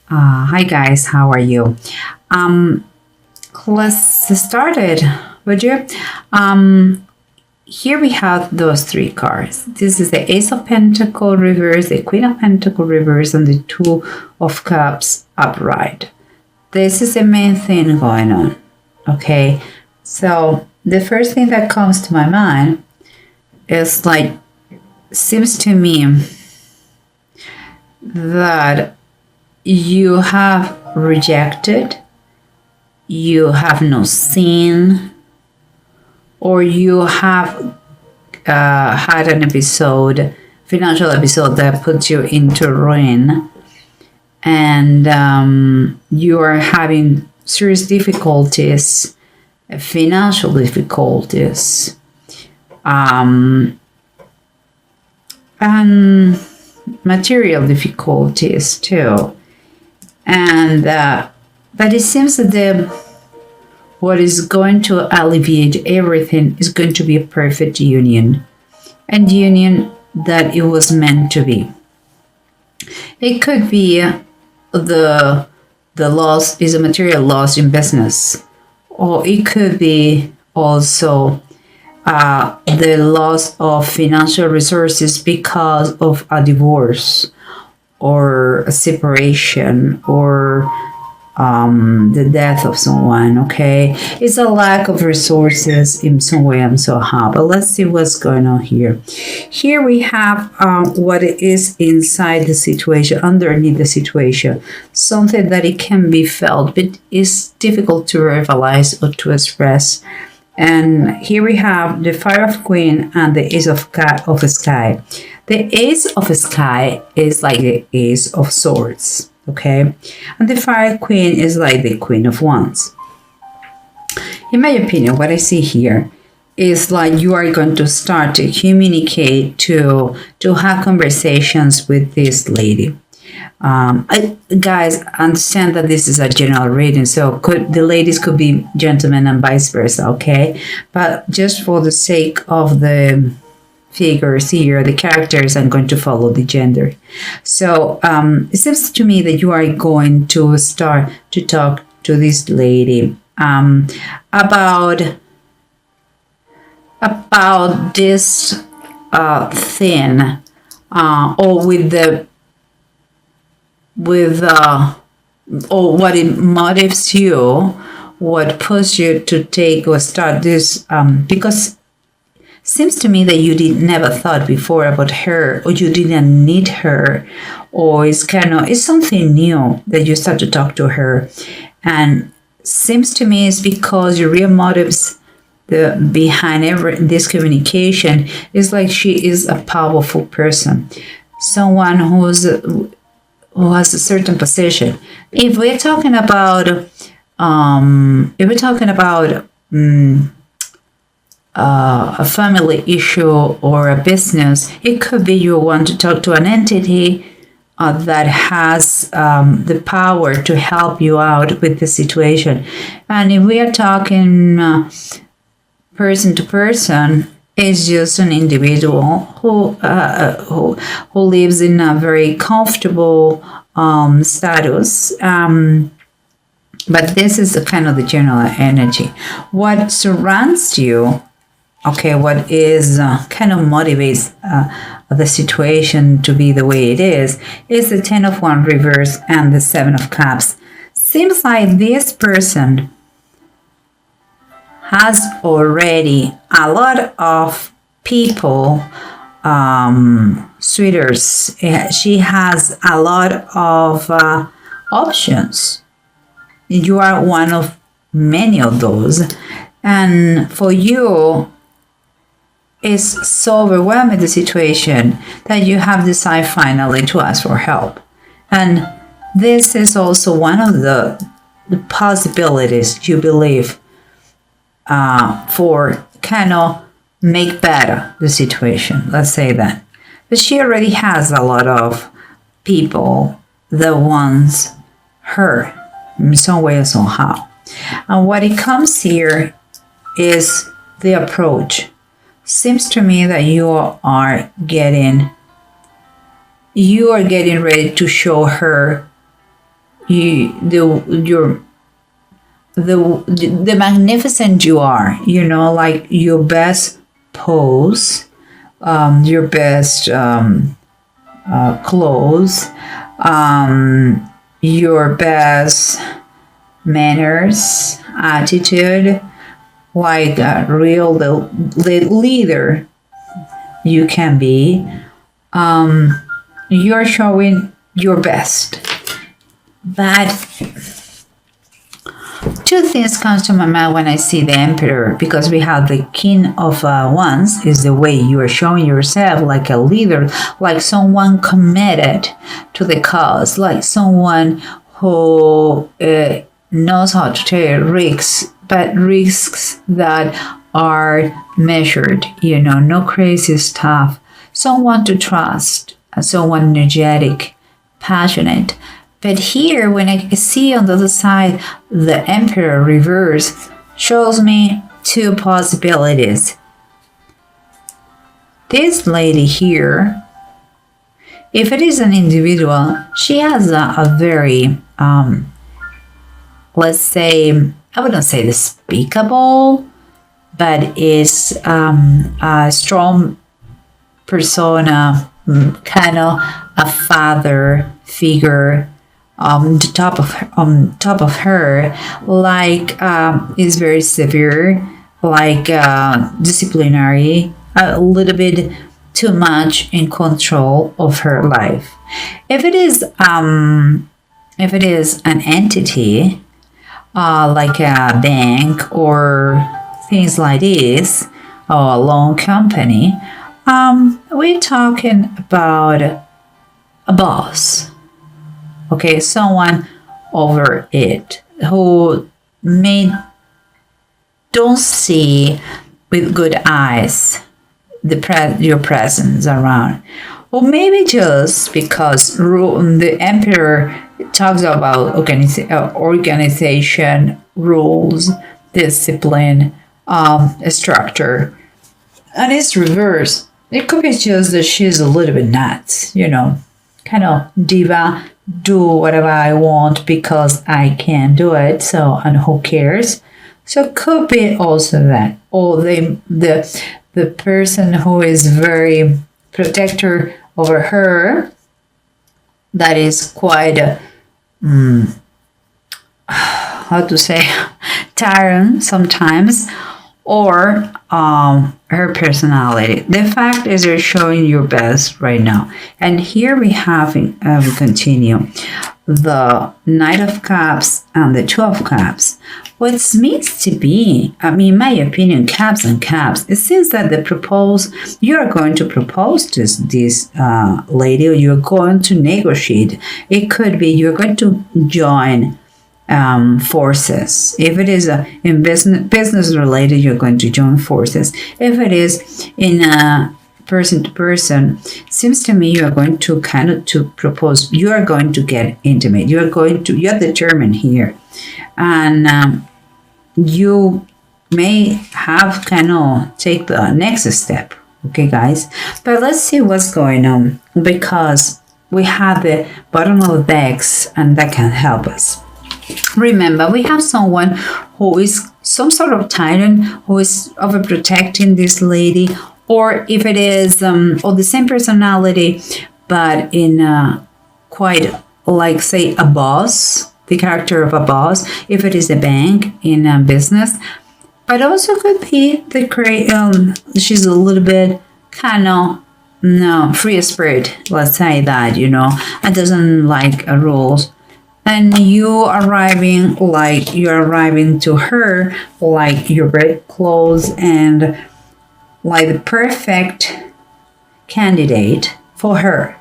Hi guys, how are you? Um, let's start it, would you? Um, Here we have those three cards. This is the Ace of Pentacle reverse, the Queen of Pentacle reverse, and the Two of Cups upright. This is the main thing going on. Okay, so the first thing that comes to my mind is seems to me that you have rejected, you have no seen, or you have had an financial episode that puts you into ruin, and you are having serious difficulties, financial difficulties, and material difficulties too. And but it seems that what is going to alleviate everything is going to be a perfect union, and union that it was meant to be. It could be the loss is a material loss in business, or it could be also the loss of financial resources because of a divorce or a separation or the death of someone. Okay, it's a lack of resources in some way and somehow. But let's see what's going on here. Here we have what is inside the situation, underneath the situation, something that it can be felt, but is difficult to verbalize or to express. And here we have the Fire of Queen and the Ace of Sky. The Ace of Sky is like the Ace of Swords, okay? And the Fire Queen is like the Queen of Wands. In my opinion, what I see here is like you are going to start to communicate, to have conversations with this lady. Guys, understand that this is a general reading, so the ladies could be gentlemen and vice versa, okay? But just for the sake of the figures here, the characters, I'm going to follow the gender. So it seems to me that you are going to start to talk to this lady about this thing, or or what it motivates you, what pushes you to take or start this, because seems to me that you never thought before about her, or you didn't need her, or it's something new that you start to talk to her. And seems to me it's because your real motives behind this communication is like she is a powerful person, someone who has a certain position. If we're talking about a family issue or a business, it could be you want to talk to an entity that has the power to help you out with the situation. And if we are talking person to person, it's just an individual who lives in a very comfortable status. But this is kind of the general energy. What surrounds you, okay, what is kind of motivates the situation to be the way it is the Ten of Wands reverse and the Seven of Cups. Seems like this person has already a lot of people, suitors. She has a lot of options. You are one of many of those. And for you, it's so overwhelming, the situation, that you have decided finally to ask for help. And this is also one of the possibilities you believe for kind of make better the situation, let's say that. But she already has a lot of people that wants her in some way or somehow. And what it comes here is the approach. Seems to me that you are getting ready to show her the magnificent you are, like your best pose, your best clothes, your best manners, attitude, like a real leader you can be. You're showing your best. But two things comes to my mind when I see the emperor, because we have the king of wands is the way you are showing yourself, like a leader, like someone committed to the cause, like someone who knows how to take risks, but risks that are measured, no crazy stuff. Someone to trust, someone energetic, passionate. But here, when I see on the other side, the Emperor reverse shows me two possibilities. This lady here, if it is an individual, she has a very, let's say, I wouldn't say despicable, but is a strong persona, kind of a father figure. Top of her, like is very severe, like disciplinary, a little bit too much in control of her life. If it is an entity, like a bank or things like this, or a loan company, we're talking about a boss. Okay, someone over it who don't see with good eyes your presence around, or maybe just because the emperor talks about organization, rules, discipline, structure, and it's reverse. It could be just that she's a little bit nuts, kind of diva. Do whatever I want because I can do it. So, and who cares? So it could be also that, or the person who is very protector over her, that is quite how to say, tyrant sometimes, or her personality. The fact is you're showing your best right now. And here we have, we continue, the Knight of Cups and the Two of Cups. What it means to be, in my opinion, cups and cups, it seems that you are going to propose to this lady, or you're going to negotiate. It could be you're going to join forces. If it is in business related, you're going to join forces. If it is in person to person, seems to me you are going to to propose. You are going to get intimate. You're determined here, and you may have take the next step. Okay, guys, but let's see what's going on, because we have the bottom of the decks, and that can help us. Remember, we have someone who is some sort of tyrant, who is overprotecting this lady, or if it is or the same personality, but in quite like, say, a boss, the character of a boss, if it is a bank in a business. But also could be she's a little bit free spirit, let's say that, and doesn't like rules. And you're arriving to her like your red clothes and like the perfect candidate for her,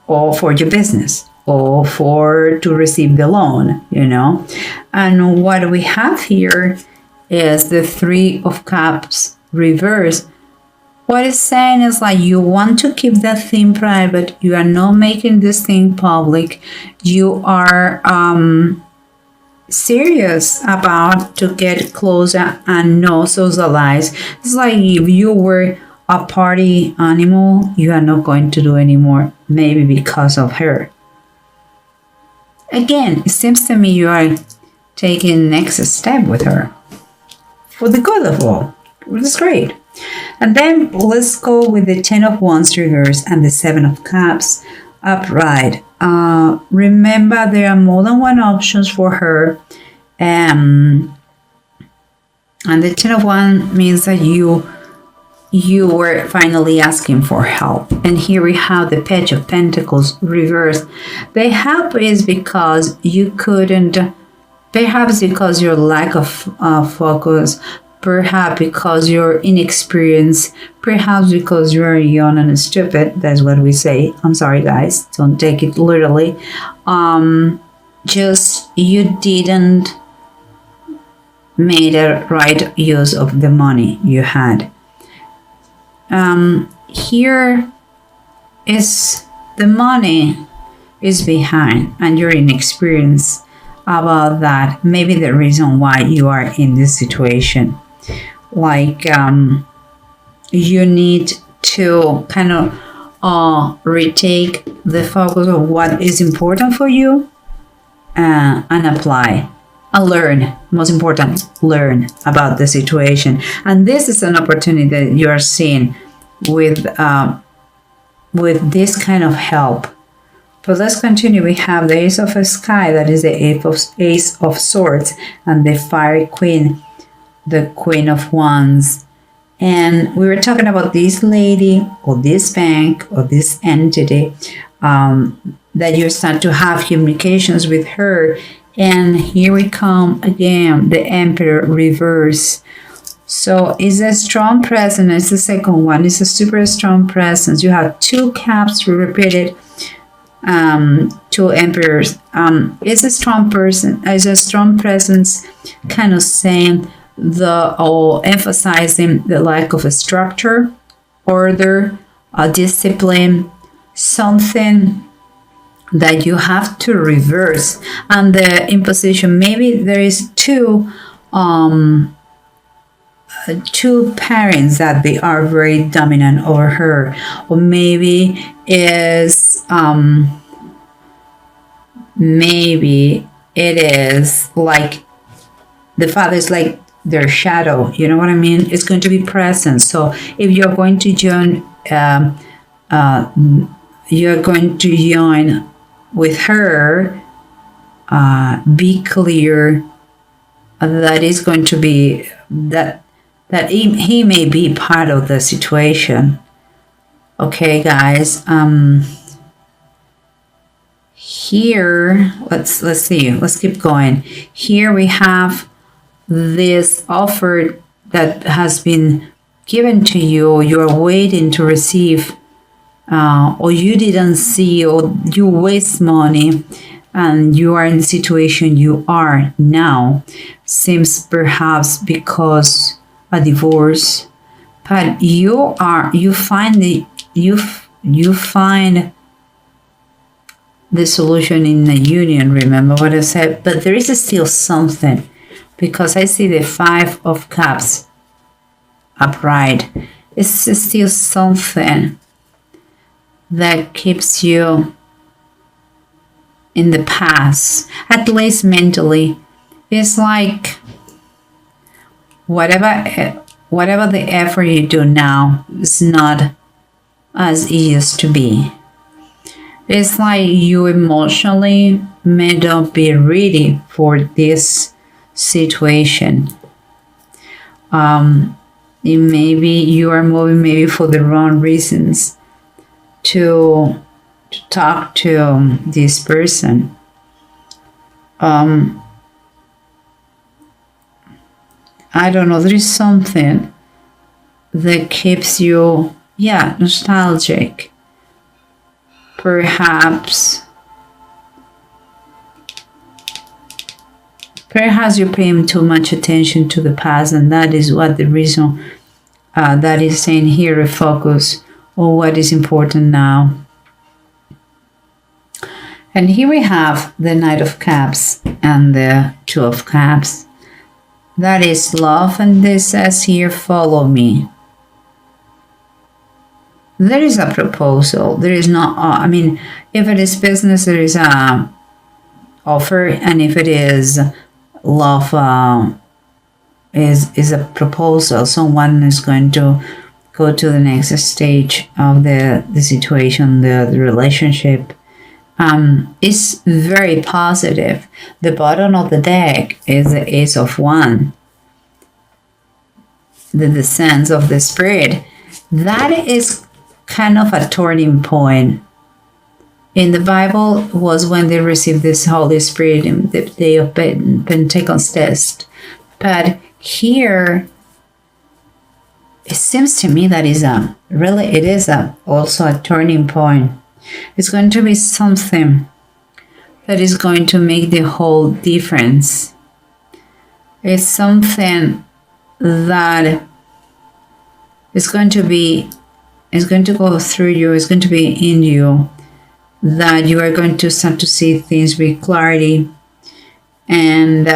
or for your business, or to receive the loan, And what we have here is the Three of Cups reverse. What it's saying is like you want to keep that thing private. You are not making this thing public. You are serious about to get closer and not socialize. It's like if you were a party animal, you are not going to do anymore, maybe because of her. again, it seems to me you are taking next step with her for the good of all, which is great. And then let's go with the 10 of Wands reverse and the 7 of Cups upright. Remember, there are more than one options for her. And the 10 of Wands means that you were finally asking for help. And here we have the Page of Pentacles reversed. The help is because you couldn't, perhaps because your lack of focus, perhaps because you're inexperienced, perhaps because you're young and stupid. That's what we say. I'm sorry, guys. Don't take it literally. Just you didn't made a right use of the money you had. Here is the money is behind and you're inexperienced about that. Maybe the reason why you are in this situation. Like you need to kind of retake the focus of what is important for you and apply and learn. Most important, learn about the situation. And this is an opportunity that you are seeing with this kind of help. But let's continue. We have the Ace of Sky, that is the Ace of Swords, and the Fire Queen, the Queen of Wands. And we were talking about this lady or this bank or this entity that you start to have communications with her. And here we come again, the Emperor reverse. So it's a strong presence. It's the second one. It's a super strong presence. You have 2 Cups repeated, 2 Emperors. It's a strong person. It's a strong presence, kind of saying or emphasizing the lack of a structure, order, discipline, something that you have to reverse. And the imposition, maybe there is two parents that they are very dominant over her, or maybe maybe it is like the father is like their shadow, you know what I mean? It's going to be present. So if you're going to join with her, be clear that is going to be that he may be part of the situation. Okay, guys. Here, let's see. Let's keep going. Here we have this offer that has been given to you. You're waiting to receive, or you didn't see, or you waste money, and you are in the situation you are now. Seems perhaps because a divorce, but you find the solution in the union. Remember what I said? But there is still something, because I see the 5 of Cups upright. It's still something that keeps you in the past, at least mentally. It's like whatever the effort you do now is not as it used to be. It's like you emotionally may not be ready for this situation. Maybe you are moving maybe for the wrong reasons to talk to this person. I don't know, there is something that keeps you, nostalgic. Perhaps you're paying too much attention to the past, and that is what the reason that is saying here, a focus on what is important now. And here we have the Knight of Cups and the 2 of Cups. That is love, and this says here, follow me. There is a proposal. There is not, if it is business, there is a offer, and if it is love, is a proposal, someone is going to go to the next stage of the situation, the relationship, is very positive. The bottom of the deck is the Ace of Wands, the descent of the Spirit. That is kind of a turning point. In the Bible was when they received this Holy Spirit in the day of Pentecost. But here, it seems to me that it is also a turning point. It's going to be something that is going to make the whole difference. It's something that is going to go through you, it's going to be in you, that you are going to start to see things with clarity. And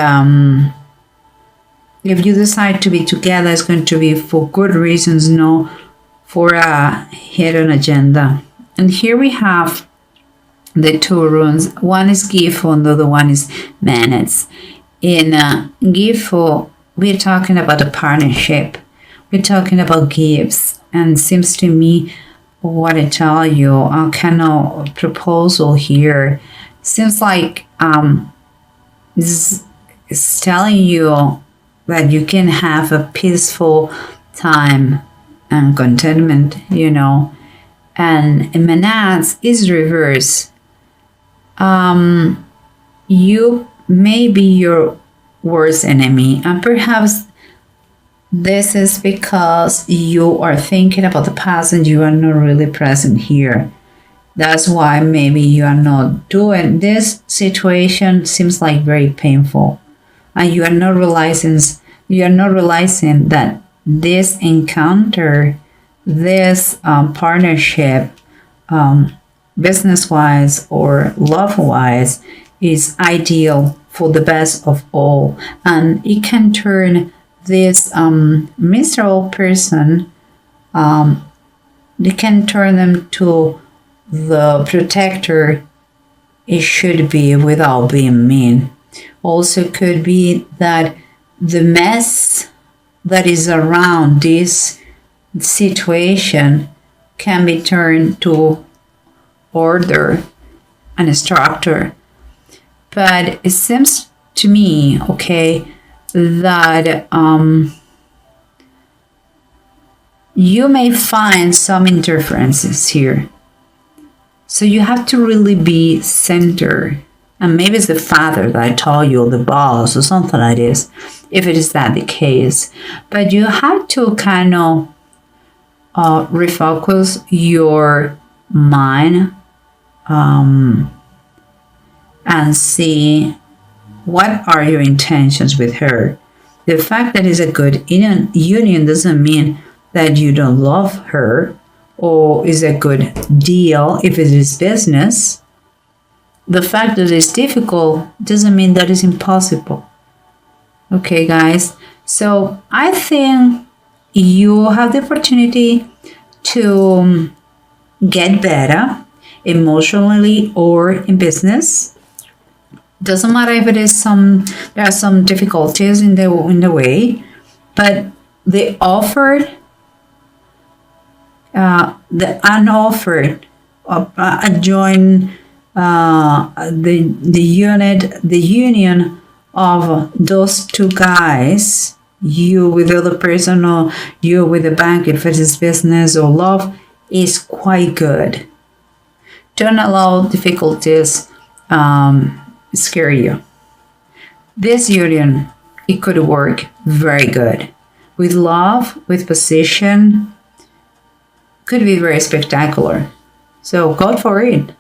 if you decide to be together, it's going to be for good reasons, no for a hidden agenda. And here we have the two runes. One is Gifo and the other one is Manets. In Gifo, we're talking about a partnership. We're talking about gifts. And it seems to me, what I tell you, a kind of proposal here. Seems like this is telling you that you can have a peaceful time and contentment, And Manats is reverse. You may be your worst enemy, and perhaps this is because you are thinking about the past and you are not really present here. That's why maybe you are not doing this. Situation seems like very painful, and you are not realizing that this encounter, this partnership, business-wise or love-wise, is ideal for the best of all, and it can turn this miserable person, they can turn them to the protector it should be without being mean. Also could be that the mess that is around this situation can be turned to order and structure. But it seems to me, that you may find some interferences here. So you have to really be centered. And maybe it's the father that I told you, or the boss, or something like this, if it is that the case. But you have to kind of refocus your mind and see what are your intentions with her. The fact that it's a good union doesn't mean that you don't love her or is a good deal if it is business. The fact that it's difficult doesn't mean that it's impossible. Okay, guys. So I think you have the opportunity to get better emotionally or in business. Doesn't matter if it is there are some difficulties in the way, but the offered, the unoffered, join the union of those two guys, you with the other person or you with the bank, if it is business or love, is quite good. Don't allow difficulties scare you. This union, it could work very good. With love, with position, could be very spectacular. So go for it.